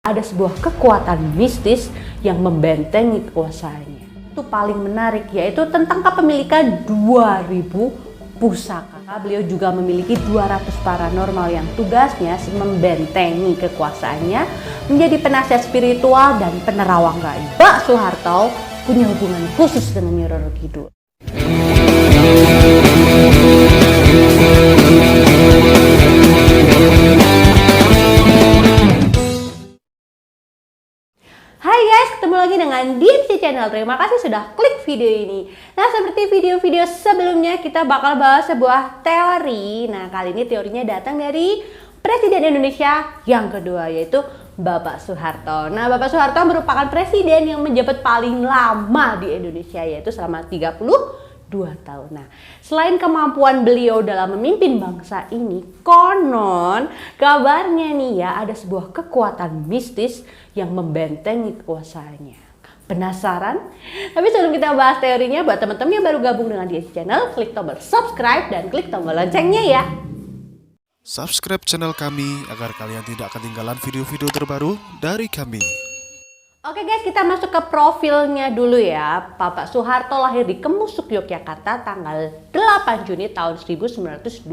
Ada sebuah kekuatan mistis yang membentengi kekuasaannya. Itu paling menarik, yaitu tentang kepemilikan 2000 pusaka. Beliau juga memiliki 200 paranormal yang tugasnya membentengi kekuasaannya, menjadi penasihat spiritual dan penerawang gaib. Pak Soeharto punya hubungan khusus dengan Nyi Roro Kidul. Hai guys, ketemu lagi dengan DMC Channel. Terima kasih sudah klik video ini. Nah, seperti video-video sebelumnya, kita bakal bahas sebuah teori. Nah, kali ini teorinya datang dari Presiden Indonesia yang kedua, yaitu Bapak Soeharto. Nah, Bapak Soeharto merupakan presiden yang menjabat paling lama di Indonesia, yaitu selama 32 tahun. Nah, selain kemampuan beliau dalam memimpin bangsa ini, konon kabarnya nih ya, ada sebuah kekuatan mistis yang membentengi kekuasaannya. Penasaran? Tapi sebelum kita bahas teorinya, buat teman-teman yang baru gabung dengan DMC Channel, klik tombol subscribe dan klik tombol loncengnya ya. Subscribe channel kami agar kalian tidak ketinggalan video-video terbaru dari kami. Oke guys, kita masuk ke profilnya dulu ya. Bapak Soeharto lahir di Kemusuk, Yogyakarta tanggal 8 Juni tahun 1921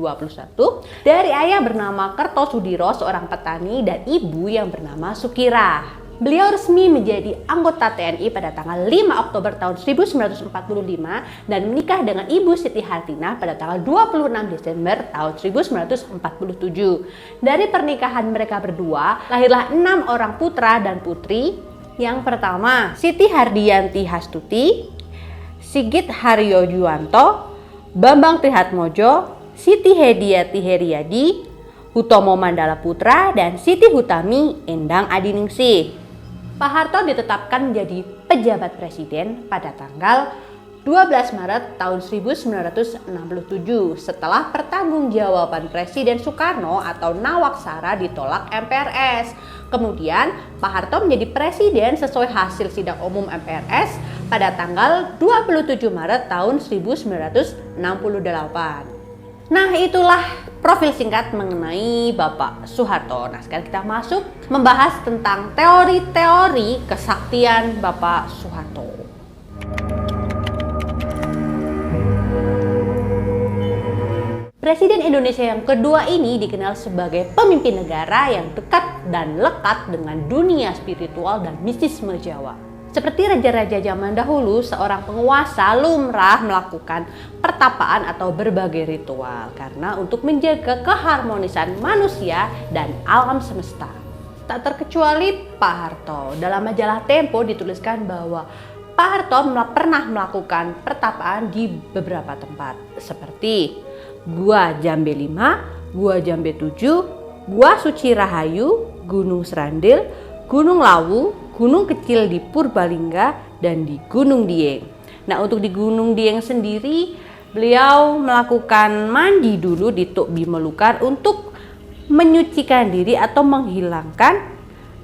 dari ayah bernama Kertosudiro, seorang petani, dan ibu yang bernama Sukirah. Beliau resmi menjadi anggota TNI pada tanggal 5 Oktober tahun 1945 dan menikah dengan Ibu Siti Hartinah pada tanggal 26 Desember tahun 1947. Dari pernikahan mereka berdua, lahirlah 6 orang putra dan putri. Yang pertama, Siti Hardianti Hastuti, Sigit Haryo Juwanto, Bambang Trihatmojo, Siti Hediati Heriadi, Hutomo Mandala Putra, dan Siti Hutami Endang Adiningsih. Pak Harto ditetapkan menjadi pejabat presiden pada tanggal 12 Maret tahun 1967 setelah pertanggungjawaban Presiden Soekarno atau Nawaksara ditolak MPRS. Kemudian Pak Harto menjadi presiden sesuai hasil sidang umum MPRS pada tanggal 27 Maret tahun 1968. Nah, itulah profil singkat mengenai Bapak Soeharto. Nah, sekarang kita masuk membahas tentang teori-teori kesaktian Bapak Soeharto. Presiden Indonesia yang kedua ini dikenal sebagai pemimpin negara yang dekat dan lekat dengan dunia spiritual dan mistisme Jawa. Seperti raja-raja zaman dahulu, seorang penguasa lumrah melakukan pertapaan atau berbagai ritual karena untuk menjaga keharmonisan manusia dan alam semesta. Tak terkecuali Pak Harto. Dalam majalah Tempo dituliskan bahwa Pak Harto pernah melakukan pertapaan di beberapa tempat seperti Gua Jambe 5, Gua Jambe 7, Gua Suci Rahayu, Gunung Serandil, Gunung Lawu, Gunung Kecil di Purbalingga, dan di Gunung Dieng. Nah, untuk di Gunung Dieng sendiri, beliau melakukan mandi dulu di Tuk Bimelukan untuk menyucikan diri atau menghilangkan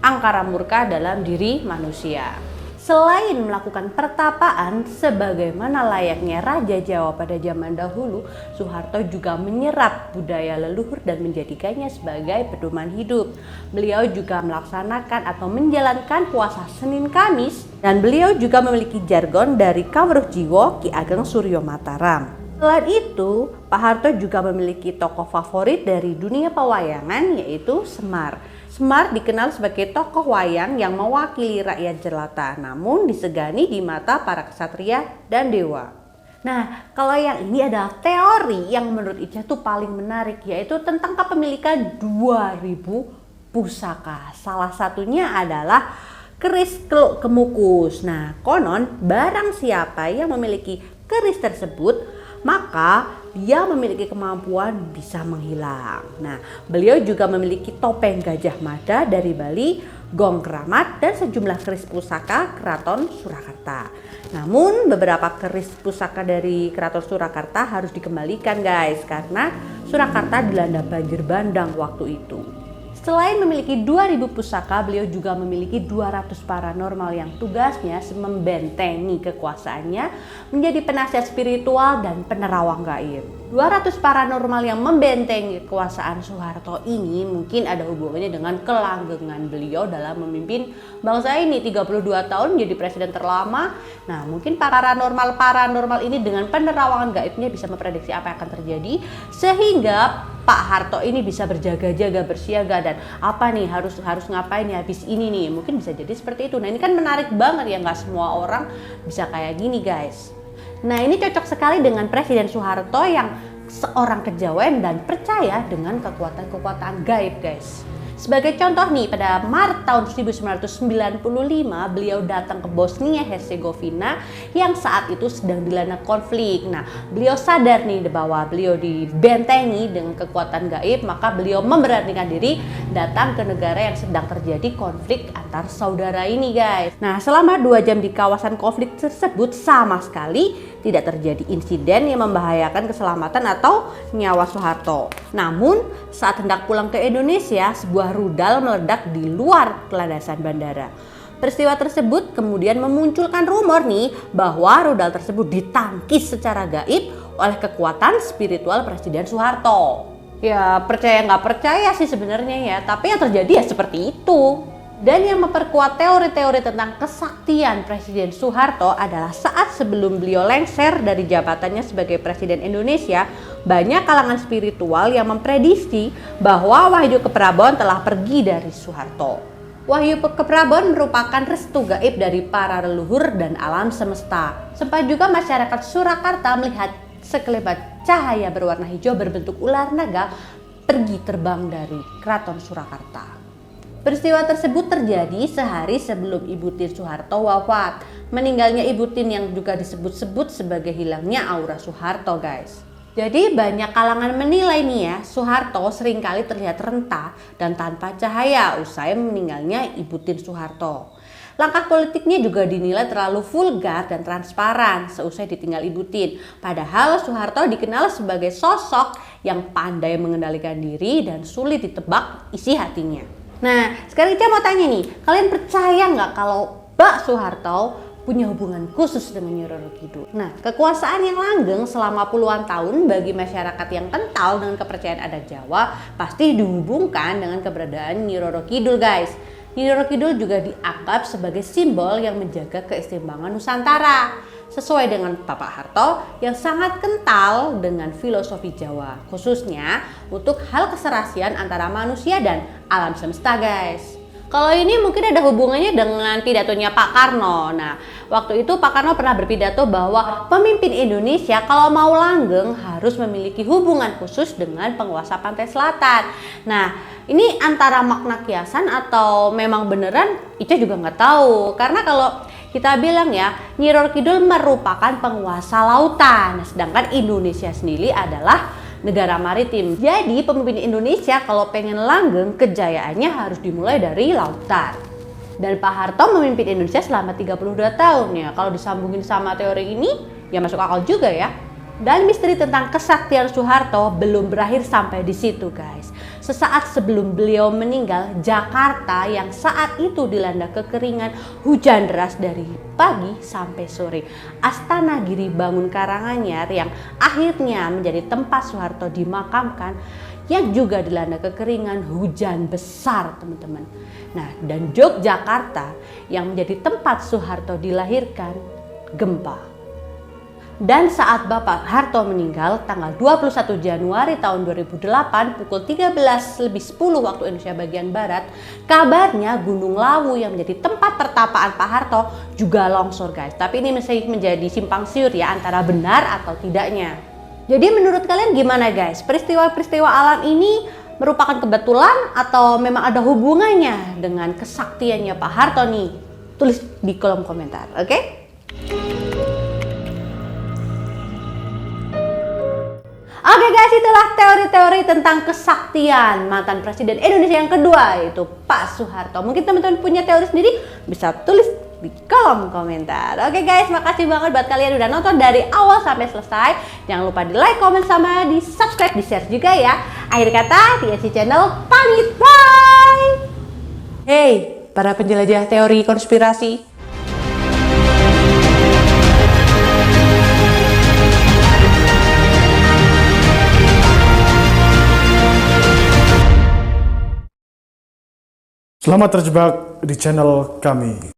angkara murka dalam diri manusia. Selain melakukan pertapaan sebagaimana layaknya Raja Jawa pada zaman dahulu, Soeharto juga menyerap budaya leluhur dan menjadikannya sebagai pedoman hidup. Beliau juga melaksanakan atau menjalankan puasa Senin Kamis, dan beliau juga memiliki jargon dari Kawruh Jiwo Ki Ageng Suryo Mataram. Selain itu, Pak Harto juga memiliki tokoh favorit dari dunia pewayangan, yaitu Semar. Semar dikenal sebagai tokoh wayang yang mewakili rakyat jelata, namun disegani di mata para ksatria dan dewa. Nah, kalau yang ini adalah teori yang menurut Ica tuh paling menarik, yaitu tentang kepemilikan 2000 pusaka. Salah satunya adalah keris Keluk Kemukus. Nah, konon barang siapa yang memiliki keris tersebut, maka dia memiliki kemampuan bisa menghilang. Nah, beliau juga memiliki topeng Gajah Mada dari Bali, gong keramat, dan sejumlah keris pusaka Keraton Surakarta. Namun, beberapa keris pusaka dari Keraton Surakarta harus dikembalikan guys, karena Surakarta dilanda banjir bandang waktu itu. Selain memiliki 2000 pusaka, beliau juga memiliki 200 paranormal yang tugasnya membentengi kekuasaannya menjadi penasihat spiritual dan penerawang gaib. 200 paranormal yang membentengi kekuasaan Soeharto ini mungkin ada hubungannya dengan kelanggengan beliau dalam memimpin bangsa ini 32 tahun menjadi presiden terlama. Nah, mungkin paranormal ini dengan penerawangan gaibnya bisa memprediksi apa yang akan terjadi sehingga Pak Harto ini bisa berjaga-jaga, bersiaga, dan apa nih harus ngapain nih habis ini nih, mungkin bisa jadi seperti itu. Nah, ini kan menarik banget ya, nggak semua orang bisa kayak gini guys. Nah, ini cocok sekali dengan Presiden Soeharto yang seorang kejawen dan percaya dengan kekuatan-kekuatan gaib guys. Sebagai contoh nih, pada Maret tahun 1995 beliau datang ke Bosnia Herzegovina yang saat itu sedang dilanda konflik. Nah, beliau sadar nih bahwa beliau dibentengi dengan kekuatan gaib, maka beliau memberanikan diri datang ke negara yang sedang terjadi konflik antar saudara ini guys. Nah, selama 2 jam di kawasan konflik tersebut sama sekali tidak terjadi insiden yang membahayakan keselamatan atau nyawa Soeharto. Namun, saat hendak pulang ke Indonesia, sebuah rudal meledak di luar landasan bandara. Peristiwa tersebut kemudian memunculkan rumor nih bahwa rudal tersebut ditangkis secara gaib oleh kekuatan spiritual Presiden Soeharto. Ya, percaya nggak percaya sih sebenarnya ya, tapi yang terjadi ya seperti itu. Dan yang memperkuat teori-teori tentang kesaktian Presiden Soeharto adalah saat sebelum beliau lengser dari jabatannya sebagai Presiden Indonesia, banyak kalangan spiritual yang memprediksi bahwa Wahyu Keprabon telah pergi dari Soeharto. Wahyu Keprabon merupakan restu gaib dari para leluhur dan alam semesta. Sempat juga masyarakat Surakarta melihat sekelebat cahaya berwarna hijau berbentuk ular naga pergi terbang dari Keraton Surakarta. Peristiwa tersebut terjadi sehari sebelum Ibu Tien Soeharto wafat. Meninggalnya Ibu Tien yang juga disebut-sebut sebagai hilangnya aura Soeharto guys. Jadi banyak kalangan menilai nih ya, Soeharto seringkali terlihat renta dan tanpa cahaya usai meninggalnya Ibu Tien Soeharto. Langkah politiknya juga dinilai terlalu vulgar dan transparan seusai ditinggal Ibu Tien. Padahal Soeharto dikenal sebagai sosok yang pandai mengendalikan diri dan sulit ditebak isi hatinya. Nah, sekarang Ica mau tanya nih, kalian percaya nggak kalau Pak Soeharto punya hubungan khusus dengan Nyi Roro Kidul? Nah, kekuasaan yang langgeng selama puluhan tahun bagi masyarakat yang kental dengan kepercayaan adat Jawa pasti dihubungkan dengan keberadaan Nyi Roro Kidul guys. Nyi Roro Kidul juga dianggap sebagai simbol yang menjaga keseimbangan Nusantara. Sesuai dengan Bapak Harto yang sangat kental dengan filosofi Jawa, khususnya untuk hal keserasian antara manusia dan alam semesta guys. Kalau ini mungkin ada hubungannya dengan pidatonya Pak Karno. Nah, waktu itu Pak Karno pernah berpidato bahwa pemimpin Indonesia kalau mau langgeng harus memiliki hubungan khusus dengan penguasa pantai selatan. Nah, ini antara makna kiasan atau memang beneran Ica juga nggak tahu. Karena kalau kita bilang ya, Nyi Roro Kidul merupakan penguasa lautan, sedangkan Indonesia sendiri adalah negara maritim. Jadi pemimpin Indonesia kalau pengen langgeng kejayaannya harus dimulai dari lautan. Dan Pak Harto memimpin Indonesia selama 32 tahun ya. Kalau disambungin sama teori ini ya masuk akal juga ya. Dan misteri tentang kesaktian Soeharto belum berakhir sampai di situ guys. Sesaat sebelum beliau meninggal, Jakarta yang saat itu dilanda kekeringan, hujan deras dari pagi sampai sore. Astana Giri Bangun Karanganyar yang akhirnya menjadi tempat Soeharto dimakamkan, yang juga dilanda kekeringan, hujan besar teman-teman. Nah, dan Yogyakarta yang menjadi tempat Soeharto dilahirkan, gempa. Dan saat Bapak Harto meninggal tanggal 21 Januari tahun 2008 pukul 13:10 waktu Indonesia bagian Barat, kabarnya Gunung Lawu yang menjadi tempat pertapaan Pak Harto juga longsor guys. Tapi ini masih menjadi simpang siur ya antara benar atau tidaknya. Jadi menurut kalian gimana guys? Peristiwa-peristiwa alam ini merupakan kebetulan atau memang ada hubungannya dengan kesaktiannya Pak Harto nih? Tulis di kolom komentar, oke? Oke guys, itulah teori-teori tentang kesaktian mantan presiden Indonesia yang kedua, yaitu Pak Soeharto. Mungkin teman-teman punya teori sendiri, bisa tulis di kolom komentar. Oke guys, makasih banget buat kalian udah nonton dari awal sampai selesai. Jangan lupa di like, komen, sama di subscribe, di share juga ya. Akhir kata, TNC Channel pamit, bye! para penjelajah teori konspirasi. Selamat terjebak di channel kami.